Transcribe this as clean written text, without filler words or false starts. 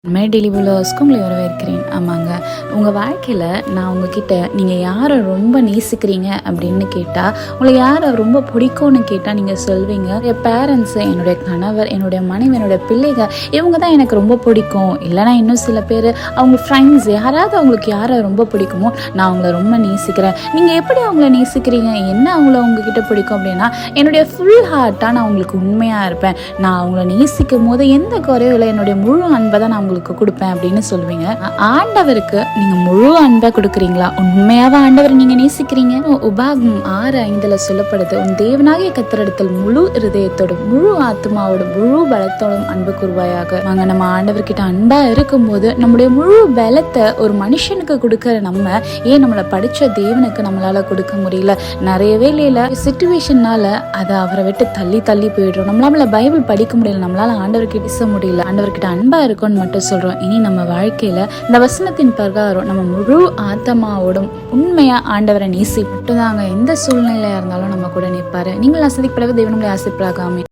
Daily வியூவர்ஸ்க்கு உங்களை வரவேற்கிறேன். ஆமாங்க, உங்கள் வாழ்க்கையில் நான் உங்ககிட்ட நீங்கள் யாரை ரொம்ப நேசிக்கிறீங்க அப்படின்னு கேட்டால், உங்களை யாரை ரொம்ப பிடிக்கும்னு கேட்டால் நீங்கள் சொல்வீங்க, என் பேரண்ட்ஸு, என்னுடைய கணவர், என்னுடைய மனைவி, என்னுடைய பிள்ளைகள், இவங்க தான் எனக்கு ரொம்ப பிடிக்கும். இல்லைனா இன்னும் சில பேர் அவங்க ஃப்ரெண்ட்ஸ், யாராவது அவங்களுக்கு யாரை ரொம்ப பிடிக்குமோ நான் அவங்கள ரொம்ப நேசிக்கிறேன். நீங்கள் எப்படி அவங்கள நேசிக்கிறீங்க, என்ன அவங்கள உங்ககிட்ட பிடிக்கும் அப்படின்னா, என்னுடைய ஃபுல் ஹார்ட்டாக நான் அவங்களுக்கு உண்மையாக இருப்பேன். நான் அவங்கள நேசிக்கும் போது எந்த குறையும் இல்லை, என்னுடைய முழு அன்பை தான் நான் உங்களுக்கு கொடுப்பேன் அப்படின்னு சொல்லுவீங்க. ஆண்டவருக்கு நீங்க முழு அன்பை கொடுக்குறீங்களா? உண்மையாவே ஆண்டவர் நீங்க நேசிக்கிறீங்க? உபாகம் 6:5 சொல்லப்படுது, உன் தேவனாகிய கர்த்தரிடத்தில் முழு இருதயத்தோடும் முழு ஆத்மாவோடும் முழு பலத்தோடும் அன்பு கூர்வாயாக. நாங்க நம்ம ஆண்டவர்கிட்ட அன்பா இருக்கும்போது நம்முடைய முழு பலத்தை ஒரு மனுஷனுக்கு கொடுக்கற நம்ம ஏன் நம்மளை படிச்ச தேவனுக்கு நம்மளால கொடுக்க முடியல? நிறைய வேலையில சிச்சுவேஷன்னால அதை அவரை விட்டு தள்ளி தள்ளி போயிடுறோம். நம்மளால பைபிள் படிக்க முடியல, நம்மளால ஆண்டவர்கிட்ட பேச முடியல. ஆண்டவர்கிட்ட அன்பா இருக்கும்னு மட்டும் சொல்றோம். இனி நம்ம வாழ்க்கையில இந்த வசனத்தின் பிரகாரம் நம்ம முழு ஆத்மாவோடும் உண்மையா ஆண்டவரை நேசி மட்டும்தாங்க எந்த சூழ்நிலையா இருந்தாலும் நம்ம கூட நிற்பாரு. நீங்கள் ஆசிரியப்படவே தேவனுடைய ஆசிரியப்படாகாமே.